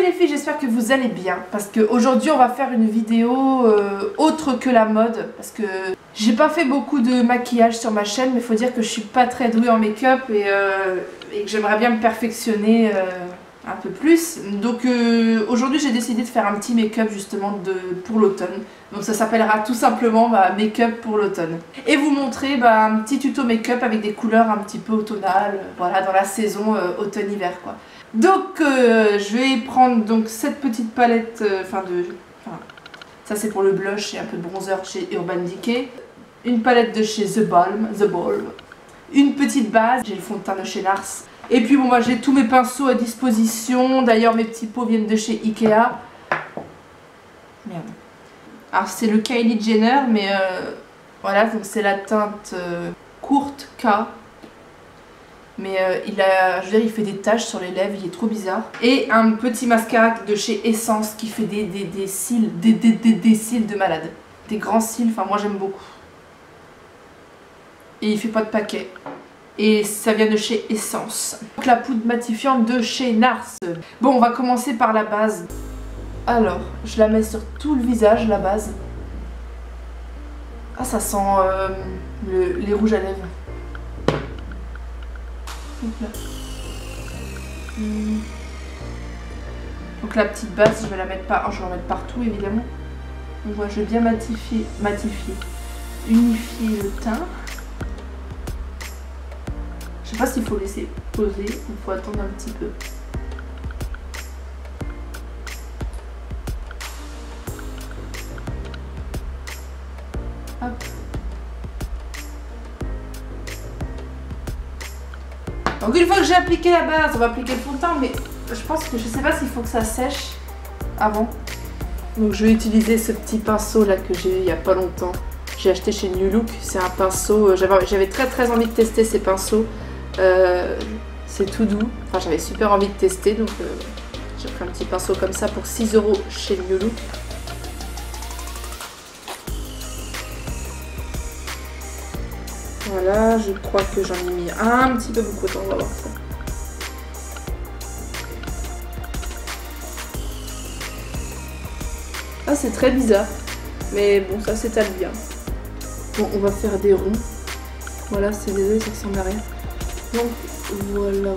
les filles, j'espère que vous allez bien parce qu'aujourd'hui on va faire une vidéo autre que la mode parce que j'ai pas fait beaucoup de maquillage sur ma chaîne mais il faut dire que je suis pas très douée en make-up et que j'aimerais bien me perfectionner un peu plus. Donc aujourd'hui j'ai décidé de faire un petit make-up justement pour l'automne. Donc ça s'appellera tout simplement make-up pour l'automne. Et vous montrer un petit tuto make-up avec des couleurs un petit peu automnales, voilà, dans la saison automne-hiver quoi. Donc je vais prendre donc cette petite palette, ça c'est pour le blush et un peu de bronzer chez Urban Decay. Une palette de chez The Balm, une petite base, j'ai le fond de teint de chez Nars. Et puis bon, moi j'ai tous mes pinceaux à disposition, d'ailleurs mes petits pots viennent de chez Ikea. Merde. Alors c'est le Kylie Jenner, mais voilà, donc c'est la teinte courte K. Mais il fait des taches sur les lèvres, il est trop bizarre. Et un petit mascara de chez Essence qui fait des cils, des cils de malade. Des grands cils, enfin moi j'aime beaucoup. Et il fait pas de paquet. Et ça vient de chez Essence. Donc la poudre matifiante de chez Nars. Bon, on va commencer par la base. Alors, je la mets sur tout le visage, la base. Ah, ça sent les rouges à lèvres. Donc la petite base, je vais la mettre je vais en mettre partout évidemment. Donc voilà, je vais bien matifier, unifier le teint. Je sais pas s'il faut laisser poser, il faut attendre un petit peu. Hop. Donc une fois que j'ai appliqué la base, on va appliquer le fond de teint, mais je pense que je sais pas s'il faut que ça sèche avant. Donc je vais utiliser ce petit pinceau là que j'ai eu il y a pas longtemps. J'ai acheté chez New Look, c'est un pinceau, j'avais très envie de tester ces pinceaux. C'est tout doux, enfin j'avais super envie de tester, donc j'ai pris un petit pinceau comme ça pour 6 € chez New Look. Voilà, je crois que j'en ai mis un petit peu beaucoup de temps, on va voir ça. Ah, c'est très bizarre, mais bon, ça s'étale bien. Bon, on va faire des ronds. Voilà, c'est désolé, ça ressemble à rien. Donc, voilà.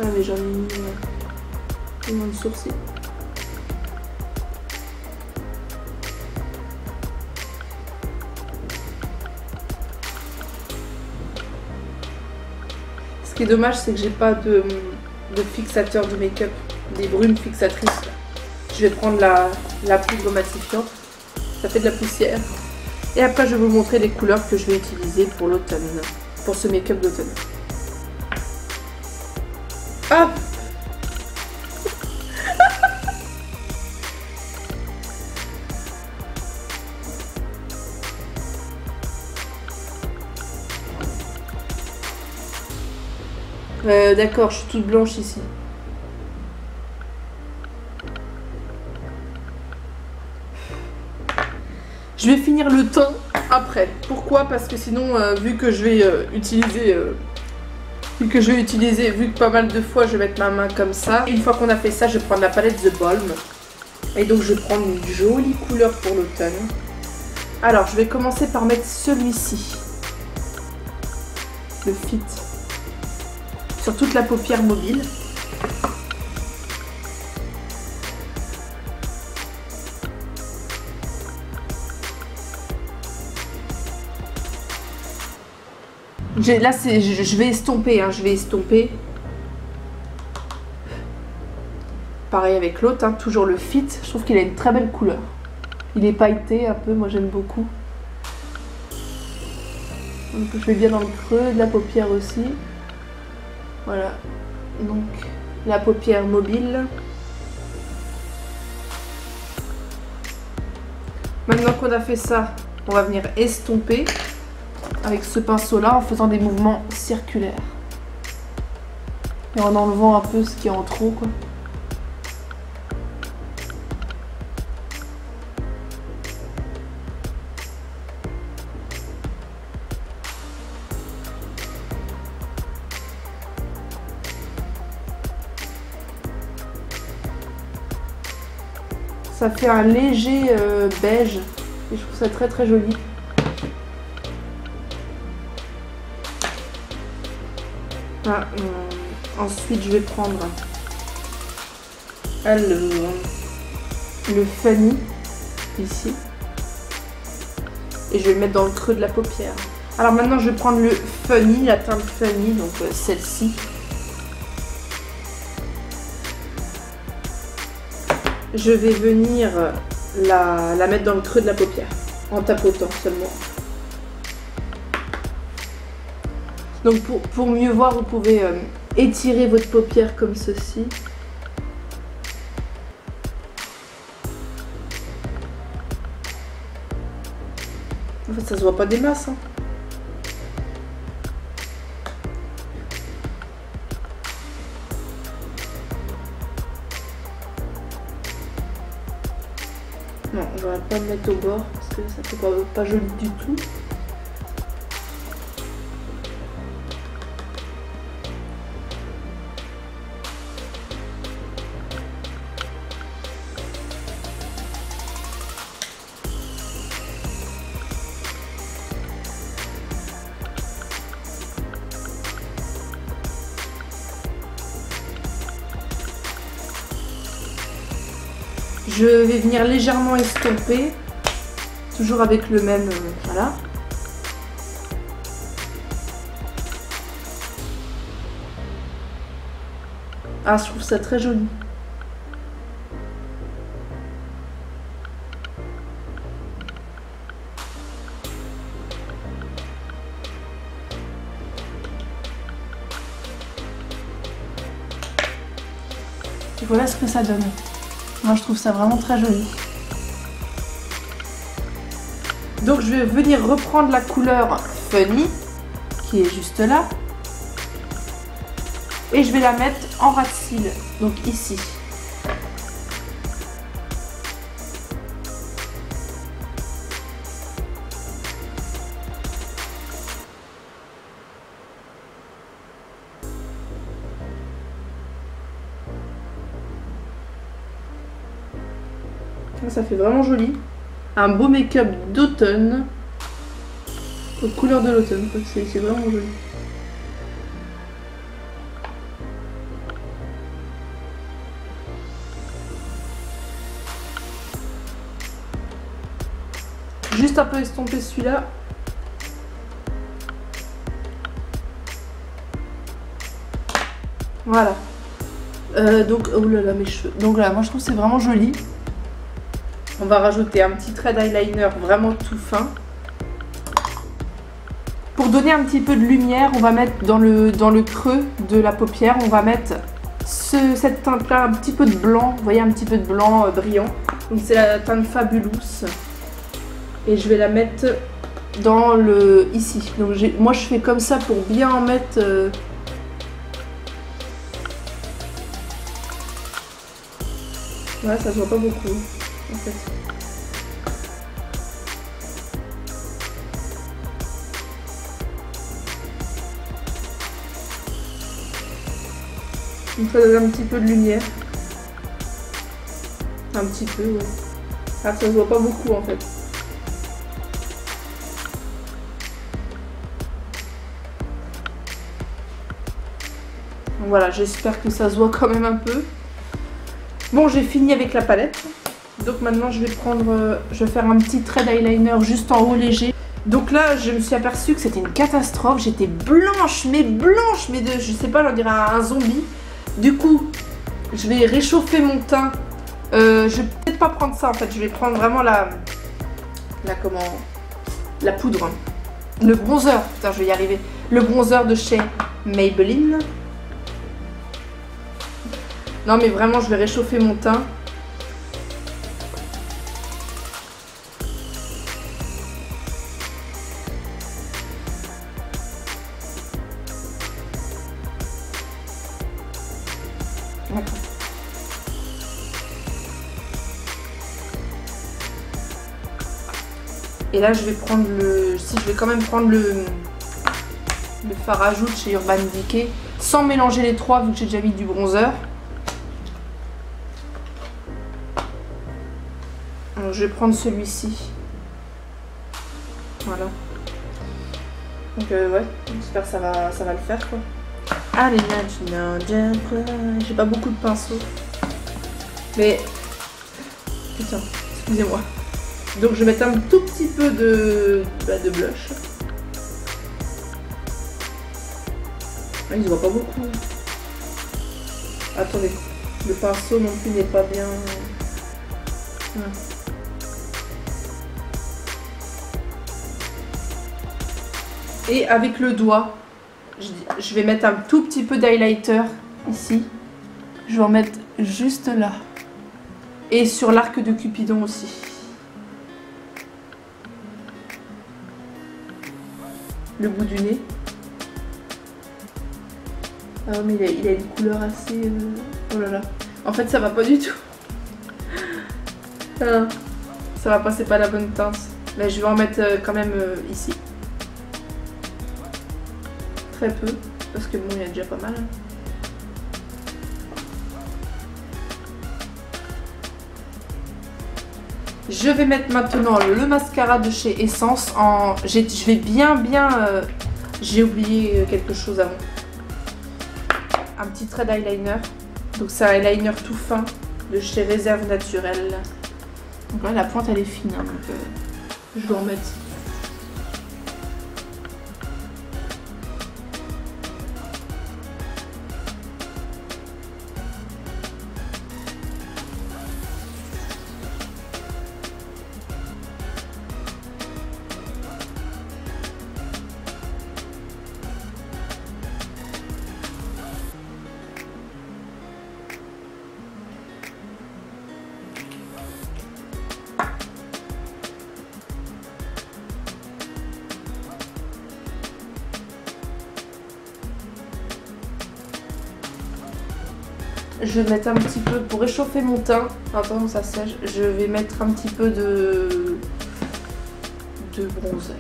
Ah mais j'en ai mis comment le sourcil. Ce qui est dommage c'est que j'ai pas de fixateur de make-up, des brumes fixatrices. Je vais prendre la poudre matifiante, ça fait de la poussière. Et après je vais vous montrer les couleurs que je vais utiliser pour l'automne, pour ce make-up d'automne. Ah! D'accord, je suis toute blanche ici. Je vais finir le teint après. Pourquoi? Parce que sinon, vu que je vais utiliser... vu que pas mal de fois je vais mettre ma main comme ça. Une fois qu'on a fait ça, je vais prendre la palette The Balm. Et donc je vais prendre une jolie couleur pour l'automne. Alors je vais commencer par mettre celui-ci. Le Fit. Sur toute la paupière mobile. Là, je vais estomper, hein, je vais estomper. Pareil avec l'autre, hein, toujours le Fit. Je trouve qu'il a une très belle couleur. Il est pailleté un peu, moi j'aime beaucoup. Donc je vais bien dans le creux de la paupière aussi. Voilà. Donc la paupière mobile. Maintenant qu'on a fait ça, on va venir estomper avec ce pinceau là en faisant des mouvements circulaires. Et en enlevant un peu ce qui est en trop, quoi. Ça fait un léger beige et je trouve ça très très joli. Ah, ensuite je vais prendre le Funny ici et je vais le mettre dans le creux de la paupière. Alors maintenant je vais prendre le Funny, la teinte Funny, donc celle-ci. Je vais venir la mettre dans le creux de la paupière, en tapotant seulement. Donc pour mieux voir, vous pouvez étirer votre paupière comme ceci. En fait, ça se voit pas des masses, hein. Non, on va pas le mettre au bord parce que ça fait pas joli du tout. Je vais venir légèrement estomper, toujours avec le même, voilà. Ah, je trouve ça très joli. Et voilà ce que ça donne. Moi, je trouve ça vraiment très joli. Donc, je vais venir reprendre la couleur Funny, qui est juste là. Et je vais la mettre en ras de cils, donc ici. Ça fait vraiment joli. Un beau make-up d'automne. Aux couleurs de l'automne. C'est vraiment joli. Juste un peu estomper celui-là. Voilà. Donc, oh là là, mes cheveux. Donc là, moi je trouve que c'est vraiment joli. On va rajouter un petit trait d'eyeliner vraiment tout fin. Pour donner un petit peu de lumière, on va mettre dans le creux de la paupière, on va mettre cette teinte-là, un petit peu de blanc. Vous voyez, un petit peu de blanc brillant. Donc c'est la teinte Fabulous. Et je vais la mettre dans ici. Donc moi je fais comme ça pour bien en mettre... Ouais, ça se voit pas beaucoup en fait. Donc ça donne un petit peu de lumière. Un petit peu, ouais. Ah, ça se voit pas beaucoup en fait. Donc voilà, j'espère que ça se voit quand même un peu. Bon, j'ai fini avec la palette. Donc maintenant je vais faire un petit trait d'eyeliner juste en haut léger. Donc là je me suis aperçue que c'était une catastrophe. J'étais blanche, mais je sais pas, j'en dirais un zombie. Du coup je vais réchauffer mon teint. Je vais peut-être pas prendre ça en fait. Je vais prendre vraiment la poudre. Le bronzer, putain je vais y arriver. Le bronzer de chez Maybelline. Non mais vraiment je vais réchauffer mon teint. D'accord. Et là, je vais prendre le... Si, je vais quand même prendre le fard à joues de chez Urban Decay. Sans mélanger les trois, vu que j'ai déjà mis du bronzer. Donc, je vais prendre celui-ci. Voilà. Donc, ouais, j'espère que ça va le faire, quoi. Allez, j'ai pas beaucoup de pinceaux. Mais... Putain, excusez-moi. Donc je vais mettre un tout petit peu de blush. Ah, il se voit pas beaucoup. Attendez, le pinceau non plus n'est pas bien... Et avec le doigt, je vais mettre un tout petit peu d'highlighter ici. Je vais en mettre juste là. Et sur l'arc de Cupidon aussi. Le bout du nez. Ah mais il a une couleur assez... Oh là là. En fait ça va pas du tout. Ah, ça va pas, c'est pas la bonne teinte. Mais je vais en mettre quand même ici. Très peu. Parce que bon, il y a déjà pas mal. Je vais mettre maintenant le mascara de chez Essence en... Je vais bien... J'ai oublié quelque chose avant. Un petit trait d'eyeliner. Donc c'est un eyeliner tout fin de chez Réserve Naturelle. Donc là, la pointe elle est fine. Hein, donc je vais en mettre. Je vais mettre un petit peu, pour réchauffer mon teint, attends ça sèche, je vais mettre un petit peu de bronzer.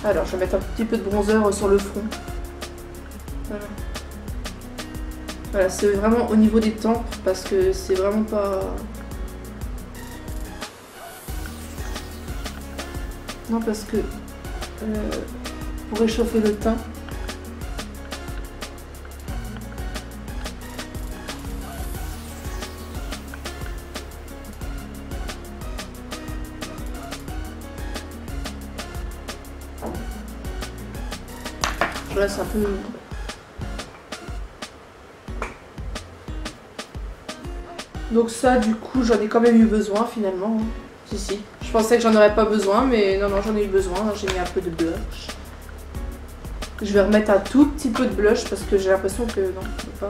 Alors je vais mettre un petit peu de bronzer sur le front. Voilà. Voilà, c'est vraiment au niveau des tempes parce que c'est vraiment pas... Non parce que pour réchauffer le teint, je laisse un peu... Donc ça du coup j'en ai quand même eu besoin finalement. Si si. Je pensais que j'en aurais pas besoin mais non j'en ai eu besoin. J'ai mis un peu de blush. Je vais remettre un tout petit peu de blush parce que j'ai l'impression que non, c'est pas...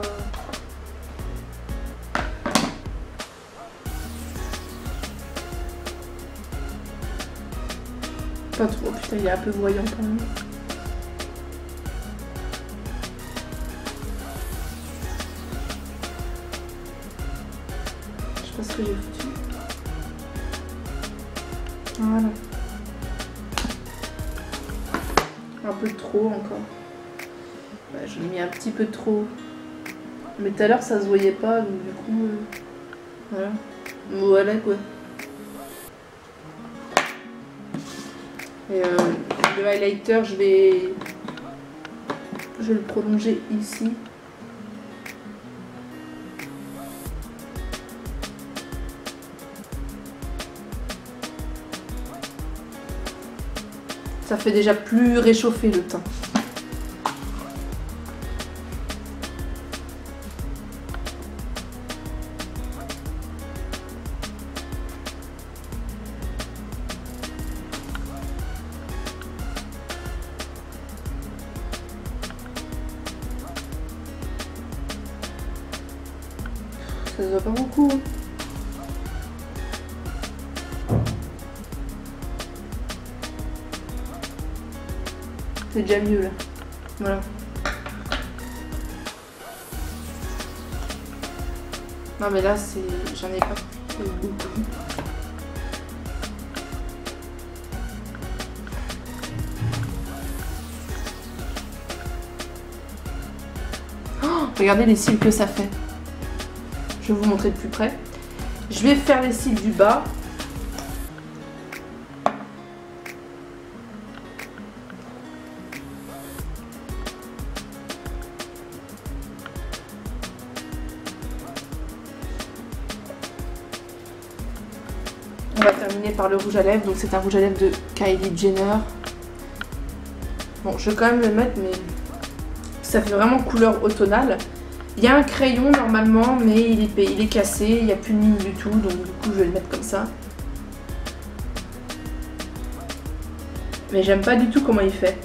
Pas trop, putain il est un peu voyant quand même. Je sais pas ce que j'ai foutu. Voilà. Un peu trop encore. Ouais, j'en ai mis un petit peu trop. Mais tout à l'heure ça se voyait pas donc du coup... Voilà. Voilà quoi. Et le highlighter, je vais le prolonger ici. Ça fait déjà plus réchauffer le teint. Ça se voit pas beaucoup. C'est déjà mieux là. Voilà. Non mais là c'est... j'en ai pas beaucoup. Oh, regardez les cils que ça fait. Je vais vous montrer de plus près. Je vais faire les cils du bas. On va terminer par le rouge à lèvres. Donc c'est un rouge à lèvres de Kylie Jenner. Bon, je vais quand même le mettre, mais ça fait vraiment couleur automnale. Il y a un crayon normalement, mais il est cassé, il n'y a plus de ligne du tout, donc du coup je vais le mettre comme ça. Mais j'aime pas du tout comment il fait.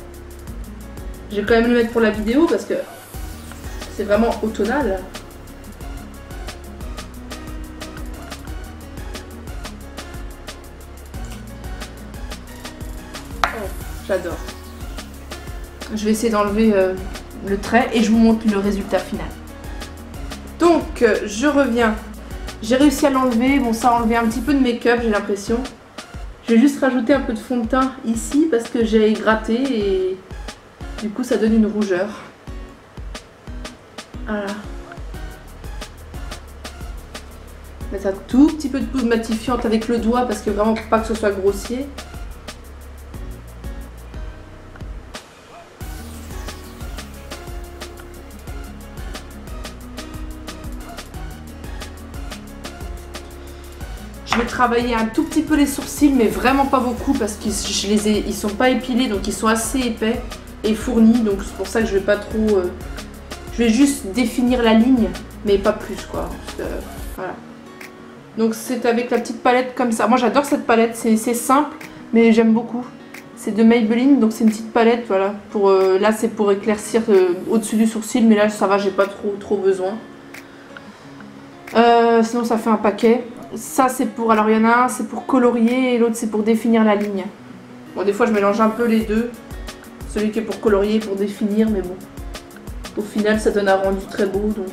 Je vais quand même le mettre pour la vidéo parce que c'est vraiment automnal. Oh, j'adore. Je vais essayer d'enlever le trait et je vous montre le résultat final. Donc je reviens, j'ai réussi à l'enlever, bon ça a enlevé un petit peu de make-up j'ai l'impression. Je vais juste rajouter un peu de fond de teint ici parce que j'ai gratté et du coup ça donne une rougeur. Voilà. Mettre un tout petit peu de poudre matifiante avec le doigt parce que vraiment pour pas que ce soit grossier. Je vais travailler un tout petit peu les sourcils, mais vraiment pas beaucoup parce qu'ils sont pas épilés, donc ils sont assez épais et fournis, donc c'est pour ça que je vais pas trop... je vais juste définir la ligne, mais pas plus quoi. Voilà. Donc c'est avec la petite palette comme ça. Moi j'adore cette palette, c'est simple, mais j'aime beaucoup. C'est de Maybelline, donc c'est une petite palette, voilà. Là c'est pour éclaircir au-dessus du sourcil, mais là ça va, j'ai pas trop besoin. Sinon ça fait un paquet. Ça c'est pour, alors il y en a un c'est pour colorier et l'autre c'est pour définir la ligne. Bon des fois je mélange un peu les deux. Celui qui est pour colorier et pour définir, mais bon. Au final ça donne un rendu très beau donc...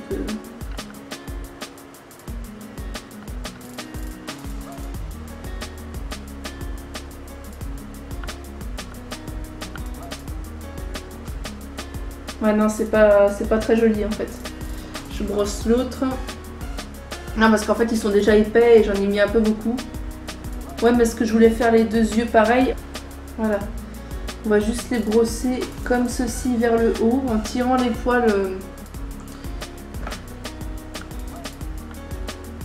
Ouais non c'est pas très joli en fait. Je brosse l'autre. Non parce qu'en fait ils sont déjà épais et j'en ai mis un peu beaucoup. Ouais mais est-ce que je voulais faire les deux yeux pareil? Voilà. On va juste les brosser comme ceci vers le haut en tirant les poils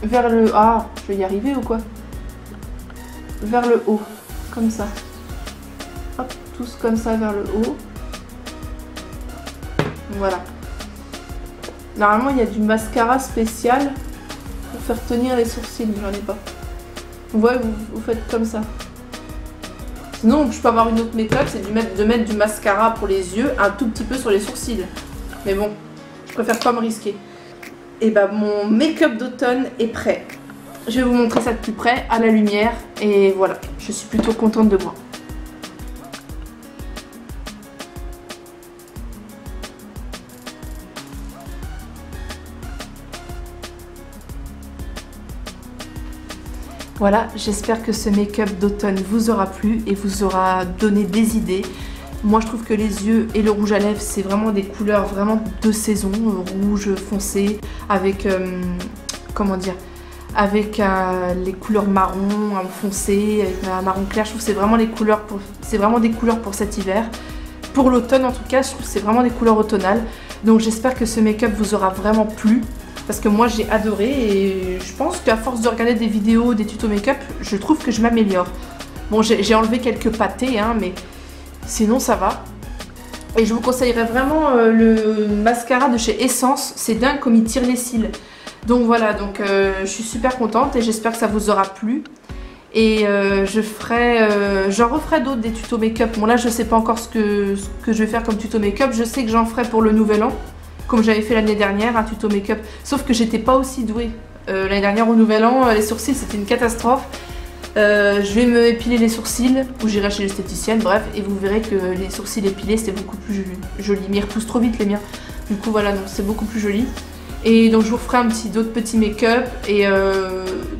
vers le... Ah, je vais y arriver ou quoi? Vers le haut, comme ça. Hop, tous comme ça vers le haut. Voilà. Normalement il y a du mascara spécial pour faire tenir les sourcils, mais j'en ai pas. Ouais, vous faites comme ça. Sinon, je peux avoir une autre méthode, c'est de mettre du mascara pour les yeux, un tout petit peu sur les sourcils. Mais bon, je préfère pas me risquer. Et bah mon make-up d'automne est prêt. Je vais vous montrer ça de plus près, à la lumière. Et voilà, je suis plutôt contente de moi. Voilà, j'espère que ce make-up d'automne vous aura plu et vous aura donné des idées. Moi je trouve que les yeux et le rouge à lèvres c'est vraiment des couleurs vraiment de saison, rouge foncé avec, comment dire, avec les couleurs marron foncé, avec un marron clair. Je trouve que c'est vraiment des couleurs pour cet hiver. Pour l'automne en tout cas, je trouve que c'est vraiment des couleurs automnales. Donc j'espère que ce make-up vous aura vraiment plu. Parce que moi j'ai adoré et je pense qu'à force de regarder des vidéos, des tutos make-up, je trouve que je m'améliore. Bon j'ai enlevé quelques pâtés hein, mais sinon ça va. Et je vous conseillerais vraiment le mascara de chez Essence, c'est dingue comme il tire les cils. Donc voilà, donc je suis super contente et j'espère que ça vous aura plu. Et j'en referai d'autres des tutos make-up. Bon là je sais pas encore ce que je vais faire comme tuto make-up, je sais que j'en ferai pour le nouvel an. Comme j'avais fait l'année dernière, un tuto make-up. Sauf que j'étais pas aussi douée. L'année dernière au nouvel an, les sourcils c'était une catastrophe. Je vais me épiler les sourcils, ou j'irai chez l'esthéticienne, bref. Et vous verrez que les sourcils épilés c'était beaucoup plus joli. Mais ils repoussent trop vite les miens. Du coup voilà, donc c'est beaucoup plus joli. Et donc je vous ferai d'autres petits make-up et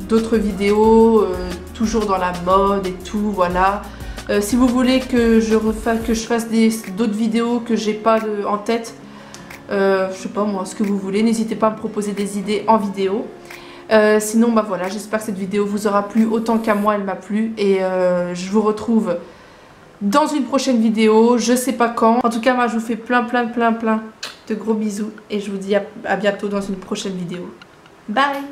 d'autres vidéos, toujours dans la mode et tout, voilà. Si vous voulez que je fasse d'autres vidéos que j'ai pas en tête, je sais pas moi, ce que vous voulez, n'hésitez pas à me proposer des idées en vidéo. Sinon bah voilà, j'espère que cette vidéo vous aura plu autant qu'à moi elle m'a plu et je vous retrouve dans une prochaine vidéo, je sais pas quand. En tout cas moi je vous fais plein de gros bisous et je vous dis à bientôt dans une prochaine vidéo. Bye.